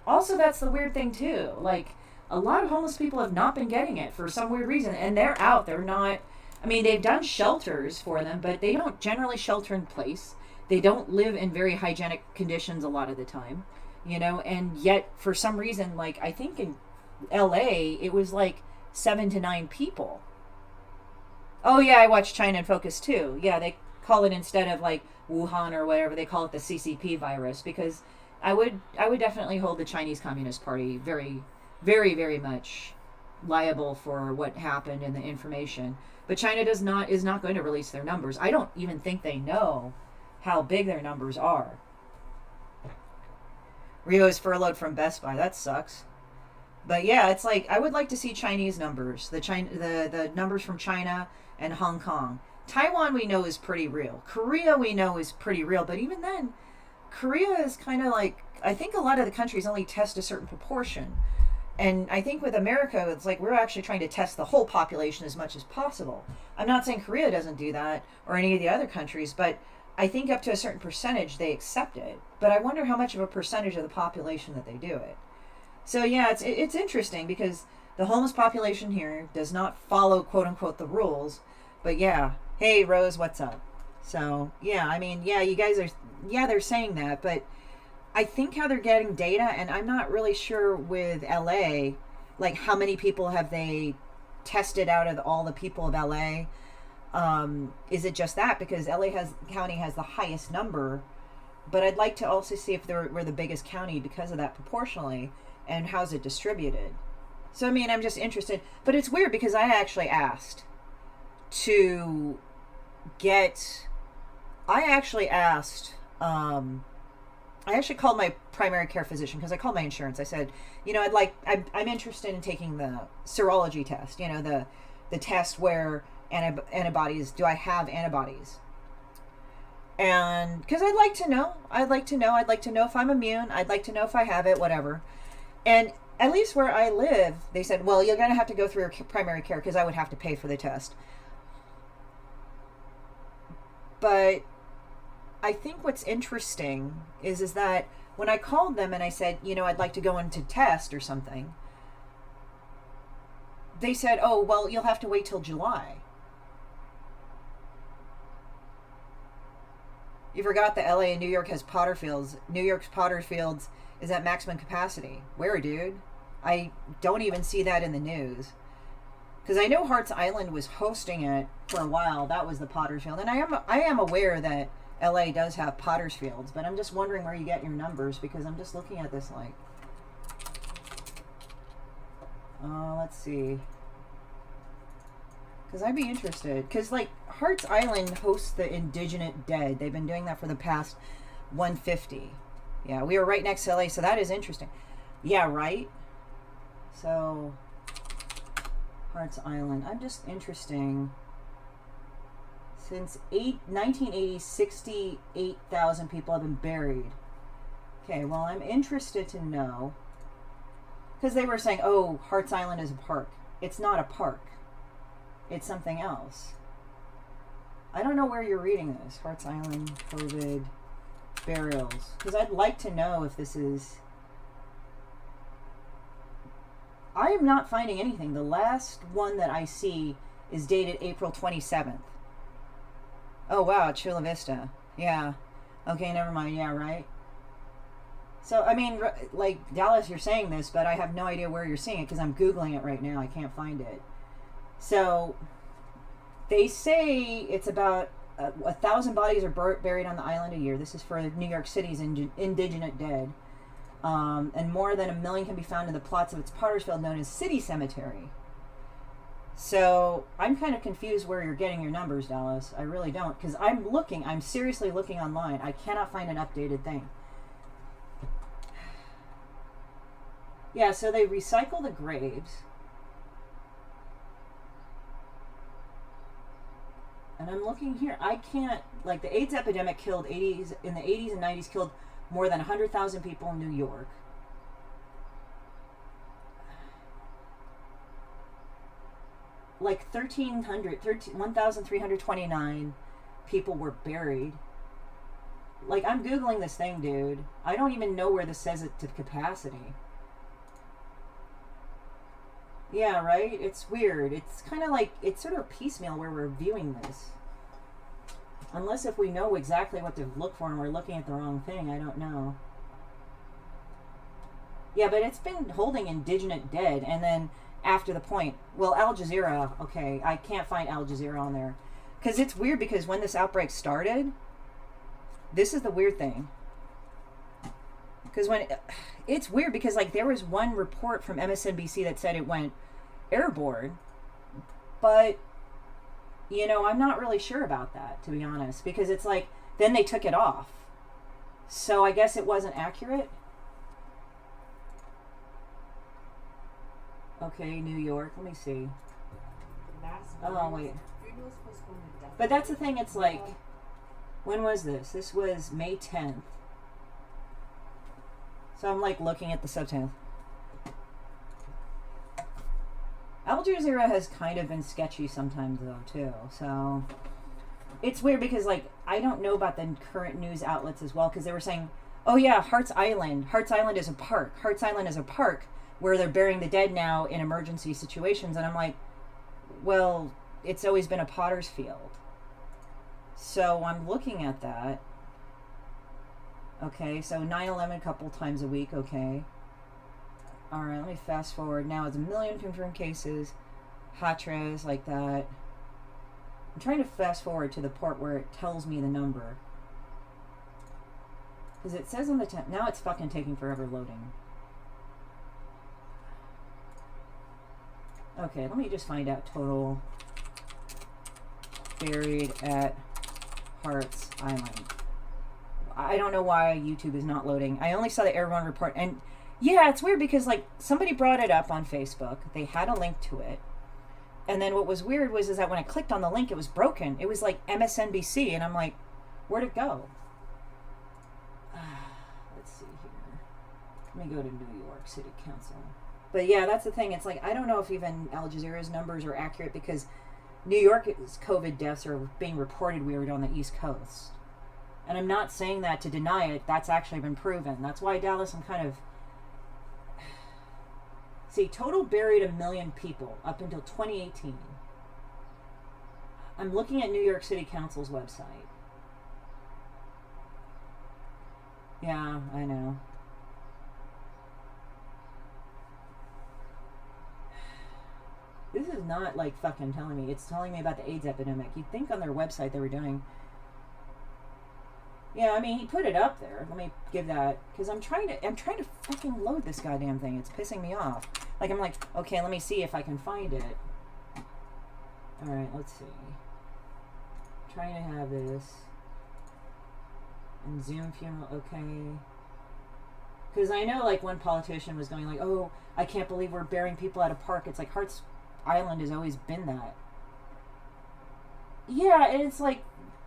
also that's the weird thing too. Like, a lot of homeless people have not been getting it for some weird reason. And they're out. They're not, I mean, they've done shelters for them, but they don't generally shelter in place. They don't live in very hygienic conditions a lot of the time, you know, and yet for some reason, like, I think in LA, it was like 7 to 9 people. Oh yeah, I watched China in Focus too. Yeah, they call it, instead of like Wuhan or whatever, they call it the CCP virus, because I would definitely hold the Chinese Communist Party very, very, very much liable for what happened and the information. But China is not going to release their numbers. I don't even think they know how big their numbers are. Rio is furloughed from Best Buy. That sucks. But yeah, it's like, I would like to see Chinese numbers. The numbers from China and Hong Kong. Taiwan we know is pretty real. Korea we know is pretty real. But even then, Korea is kind of like, I think a lot of the countries only test a certain proportion. And I think with America, it's like we're actually trying to test the whole population as much as possible. I'm not saying Korea doesn't do that, or any of the other countries, but I think up to a certain percentage they accept it. But I wonder how much of a percentage of the population that they do it. So yeah, it's interesting because the homeless population here does not follow, quote unquote, the rules. But yeah, hey Rose, what's up? So yeah, I mean, yeah, you guys are, yeah, they're saying that, but I think how they're getting data, and I'm not really sure with LA, like how many people have they tested out of all the people of LA? Is it just that? Because LA County has the highest number, but I'd like to also see if we're the biggest county because of that proportionally, and how's it distributed. So I mean, I'm just interested, but it's weird because I actually asked to get, I actually called my primary care physician because I called my insurance. I said, you know, I'm interested in taking the serology test, you know, the test where antibodies, do I have antibodies? And because I'd like to know if I'm immune. I'd like to know if I have it, whatever. And at least where I live, they said, well, you're going to have to go through your primary care because I would have to pay for the test. But I think what's interesting is that when I called them and I said, I'd like to go in to test or something, they said, oh, well, you'll have to wait till July. You forgot that LA and New York has Potterfields. New York's Potterfields is at maximum capacity. Where, dude? I don't even see that in the news. Because I know Hart's Island was hosting it for a while. That was the Pottersfield. And I am aware that LA does have Pottersfields, but I'm just wondering where you get your numbers, because I'm just looking at this like... let's see. Because I'd be interested. Because, like, Hart's Island hosts the Indigenous Dead. They've been doing that for the past 150. Yeah, we were right next to LA, so that is interesting. Yeah, right? So, Hart's Island. I'm just interesting. Since 1980, 68,000 people have been buried. Okay, well, I'm interested to know. Because they were saying, oh, Hart's Island is a park. It's not a park. It's something else. I don't know where you're reading this. Hart's Island, COVID, burials. Because I'd like to know if this is... I am not finding anything. The last one that I see is dated April 27th. Oh, wow, Chula Vista. Yeah. Okay, never mind. Yeah, right? So, I mean, like, Dallas, you're saying this, but I have no idea where you're seeing it because I'm Googling it right now. I can't find it. So, they say it's about 1,000 bodies are buried on the island a year. This is for New York City's Indigenous Dead. And more than 1 million can be found in the plots of its Pottersfield known as City Cemetery. So, I'm kind of confused where you're getting your numbers, Dallas. I really don't. Because I'm seriously looking online. I cannot find an updated thing. Yeah, so they recycle the graves. And I'm looking here. I can't, like, the AIDS epidemic in the 80s and 90s killed more than 100,000 people in New York. Like 1,329 people were buried. Like, I'm Googling this thing, dude. I don't even know where this says it to capacity. Yeah, right? It's weird. It's kind of like, it's sort of piecemeal where we're viewing this. Unless if we know exactly what to look for and we're looking at the wrong thing, I don't know. Yeah, but it's been holding Indigenous Dead, and then after the point, well, Al Jazeera, okay, I can't find Al Jazeera on there. Because it's weird, because when this outbreak started, this is the weird thing. Because it's weird because, like, there was one report from MSNBC that said it went airborne, but, I'm not really sure about that, to be honest, because it's like, then they took it off. So I guess it wasn't accurate. Okay, New York, let me see. Oh, wait. But that's the thing, it's like, when was this? This was May 10th. So I'm like looking at the subtitle. Al Jazeera has kind of been sketchy sometimes though too. So it's weird because, like, I don't know about the current news outlets as well, because they were saying, oh yeah, Hart's Island is a park. Hart's Island is a park where they're burying the dead now in emergency situations. And I'm like, well, it's always been a potter's field. So I'm looking at that. Okay, so 9/11 a couple times a week, okay. Alright, let me fast forward. Now it's 1 million confirmed cases. Hatras, like that. I'm trying to fast forward to the part where it tells me the number. Because it says on the now it's fucking taking forever loading. Okay, let me just find out total buried at Hart's Island. I don't know why YouTube is not loading. I only saw the airborne report. And yeah, it's weird because, like, somebody brought it up on Facebook. They had a link to it. And then what was weird is that when I clicked on the link, it was broken. It was like MSNBC. And I'm like, where'd it go? Let's see here. Let me go to New York City Council. But yeah, that's the thing. It's like, I don't know if even Al Jazeera's numbers are accurate because New York's COVID deaths are being reported weird on the East Coast. And I'm not saying that to deny it. That's actually been proven. That's why Dallas, I'm kind of... See, total buried 1 million people up until 2018. I'm looking at New York City Council's website. Yeah, I know. This is not like fucking telling me. It's telling me about the AIDS epidemic. You'd think on their website they were doing... Yeah, I mean, he put it up there. Let me give that, because I'm trying to fucking load this goddamn thing. It's pissing me off. Like, I'm like, okay, let me see if I can find it. All right, let's see. I'm trying to have this. And Zoom funeral, okay. Because I know, like, one politician was going like, oh, I can't believe we're burying people at a park. It's like, Hart's Island has always been that. Yeah, and it's like,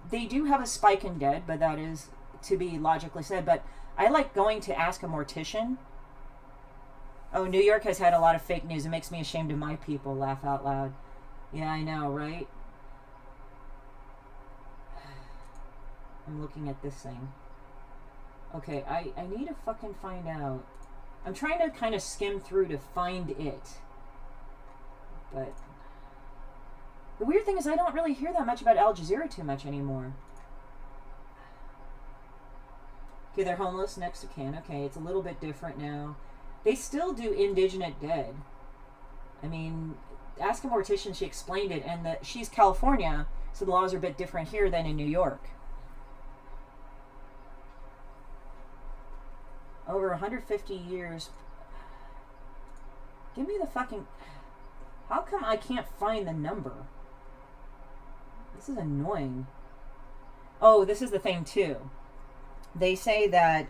they do have a spike in dead, but that is to be logically said. But I like going to ask a mortician. Oh, New York has had a lot of fake news. It makes me ashamed of my people. Laugh out loud. Yeah, I know, right? I'm looking at this thing. Okay, I need to fucking find out. I'm trying to kind of skim through to find it. But... the weird thing is I don't really hear that much about Al Jazeera too much anymore. Okay, they're homeless next to Ken. Okay, it's a little bit different now. They still do indigent dead. I mean, ask a mortician, she explained it, and that she's California, so the laws are a bit different here than in New York. Over 150 years. Give me the fucking... How come I can't find the number? This is annoying. Oh, this is the thing too. They say that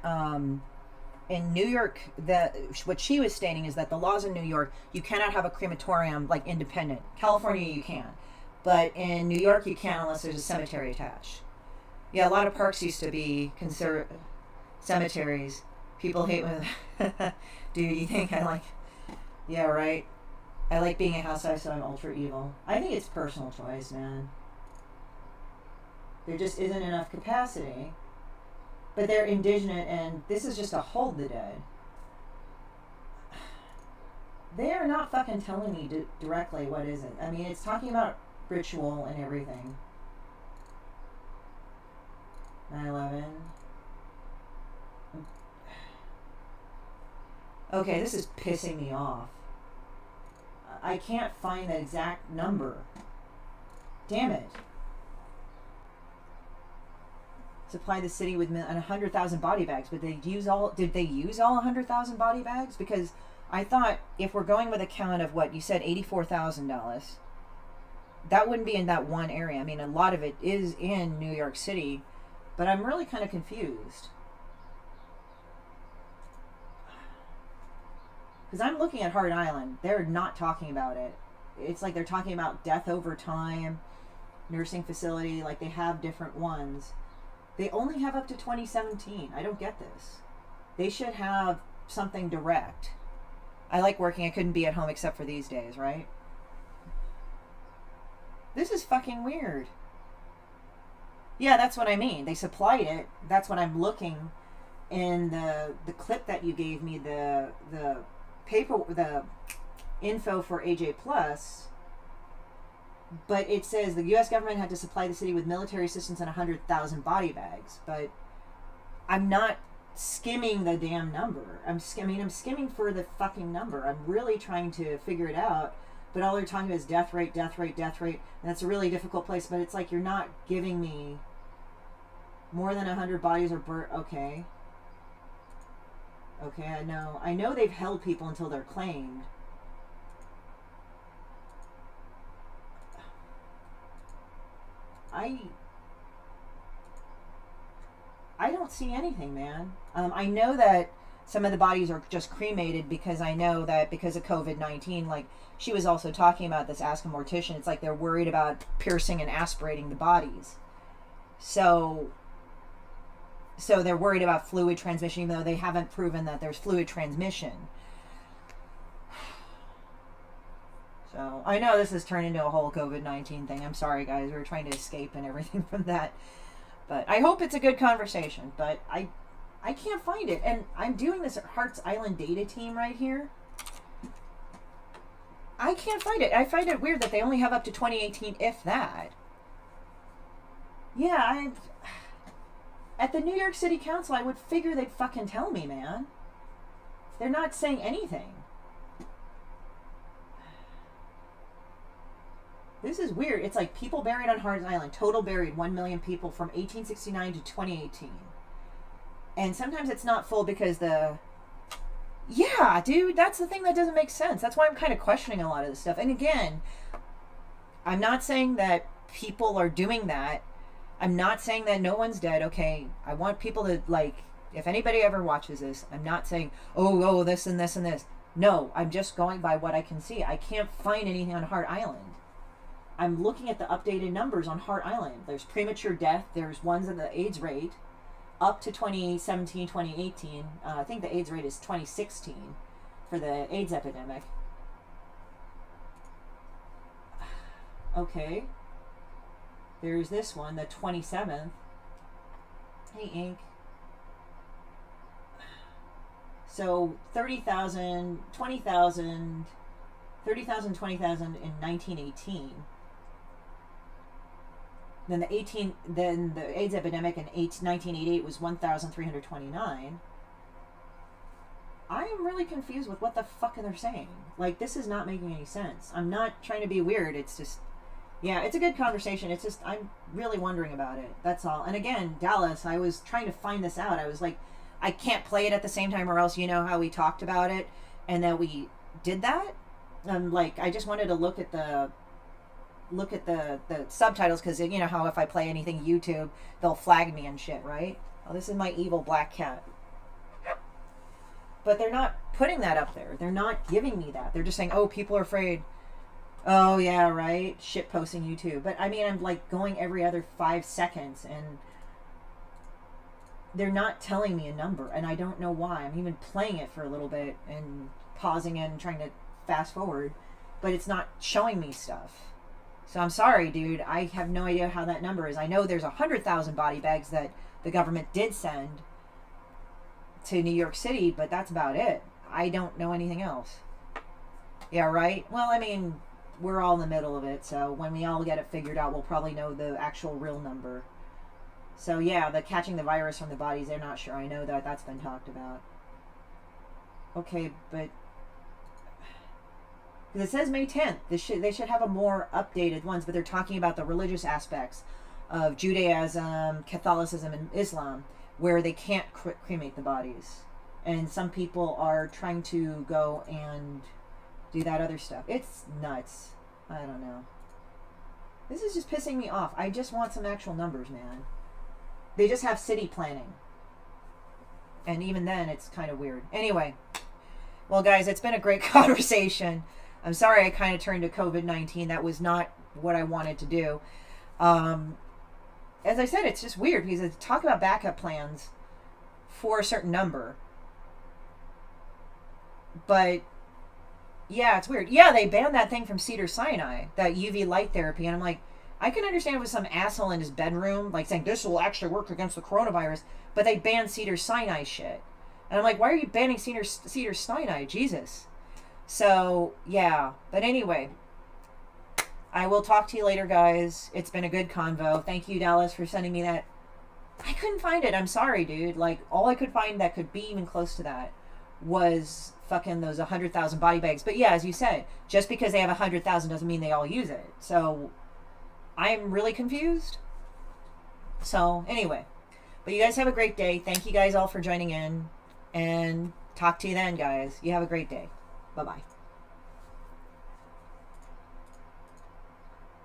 in New York, that what she was stating is that the laws in New York, you cannot have a crematorium like independent. California, you can, but in New York, you can't unless there's a cemetery attached. Yeah, a lot of parks used to be cemeteries. People hate when... Dude, you think I like... Yeah, right. I like being a housewife, so I'm ultra evil. I think it's personal choice, man. There just isn't enough capacity. But they're indigenous, and this is just to hold the dead. They are not fucking telling me directly what is it. I mean, it's talking about ritual and everything. 9/11. Okay, this is pissing me off. I can't find the exact number. Damn it. Supply the city with 100,000 body bags, but did they use all 100,000 body bags? Because I thought if we're going with a count of what you said, $84,000, that wouldn't be in that one area. I mean, a lot of it is in New York City, but I'm really kind of confused. Because I'm looking at Hart Island. They're not talking about it. It's like they're talking about death over time, nursing facility, like they have different ones. They only have up to 2017. I don't get this. They should have something direct. I like working. I couldn't be at home except for these days, right? This is fucking weird. Yeah, that's what I mean. They supplied it. That's what I'm looking in the clip that you gave me, the info for AJ Plus, but it says the U.S. government had to supply the city with military assistance and 100,000 body bags. But I'm not skimming the damn number. I'm skimming for the fucking number. I'm really trying to figure it out. But all they're talking about is death rate, death rate, death rate. And that's a really difficult place. But it's like you're not giving me more than 100 bodies are burnt. Okay. Okay, I know. I know they've held people until they're claimed. I don't see anything, man. I know that some of the bodies are just cremated because I know that because of COVID-19, like she was also talking about this, ask a mortician, it's like they're worried about piercing and aspirating the bodies. So they're worried about fluid transmission, even though they haven't proven that there's fluid transmission. So I know this has turned into a whole COVID-19 thing. I'm sorry, guys. We're trying to escape and everything from that. But I hope it's a good conversation. But I can't find it. And I'm doing this Hearts Island data team right here. I can't find it. I find it weird that they only have up to 2018, if that. Yeah, at the New York City Council, I would figure they'd fucking tell me, man. They're not saying anything. This is weird. It's like people buried on Hearts Island. Total buried 1 million people from 1869 to 2018. And sometimes it's not full because the... Yeah, dude, that's the thing that doesn't make sense. That's why I'm kind of questioning a lot of this stuff. And again, I'm not saying that people are doing that. I'm not saying that no one's dead. Okay, I want people to, like, if anybody ever watches this, I'm not saying, oh, this and this and this. No, I'm just going by what I can see. I can't find anything on Heart Island. I'm looking at the updated numbers on Heart Island. There's premature death. There's ones in the AIDS rate. Up to 2017, 2018. I think the AIDS rate is 2016 for the AIDS epidemic. Okay. There's this one, the 27th. Hey, Inc. So 30,000, 20,000, 30,000, 20,000 in 1918. Then the AIDS epidemic in 1988 was 1,329. I am really confused with what the fuck they're saying. Like, this is not making any sense. I'm not trying to be weird. It's just, yeah, it's a good conversation. It's just, I'm really wondering about it. That's all. And again, Dallas, I was trying to find this out. I was like, I can't play it at the same time, or else you know how we talked about it and that we did that. Like, I just wanted to look at the subtitles, because you know how if I play anything YouTube, they'll flag me and shit, right? Oh, this is my evil black cat. But they're not putting that up there. They're not giving me that. They're just saying, oh, people are afraid. Oh, yeah, right? Shit posting YouTube. But I mean, I'm like going every other 5 seconds, and they're not telling me a number, and I don't know why. I'm even playing it for a little bit and pausing it and trying to fast forward, but it's not showing me stuff. So I'm sorry, dude. I have no idea how that number is. I know there's 100,000 body bags that the government did send to New York City, but that's about it. I don't know anything else. Yeah, right? Well, I mean, we're all in the middle of it, so when we all get it figured out, we'll probably know the actual real number. So yeah, the catching the virus from the bodies, they're not sure. I know that that's been talked about. Okay, but... it says May 10th. They should have a more updated ones, but they're talking about the religious aspects of Judaism, Catholicism, and Islam, where they can't cremate the bodies. And some people are trying to go and do that other stuff. It's nuts. I don't know. This is just pissing me off. I just want some actual numbers, man. They just have city planning. And even then, it's kind of weird. Anyway. Well, guys, it's been a great conversation. I'm sorry I kind of turned to COVID-19. That was not what I wanted to do. As I said, it's just weird because it's talk about backup plans for a certain number. But, yeah, it's weird. Yeah, they banned that thing from Cedars-Sinai, that UV light therapy. And I'm like, I can understand with some asshole in his bedroom, like saying this will actually work against the coronavirus. But they banned Cedars-Sinai shit. And I'm like, why are you banning Cedars-Sinai? Jesus. So, yeah. But anyway, I will talk to you later, guys. It's been a good convo. Thank you, Dallas, for sending me that. I couldn't find it. I'm sorry, dude. Like, all I could find that could be even close to that was fucking those 100,000 body bags. But yeah, as you said, just because they have 100,000 doesn't mean they all use it. So, I'm really confused. So, anyway. But you guys have a great day. Thank you guys all for joining in. And talk to you then, guys. You have a great day. Bye-bye.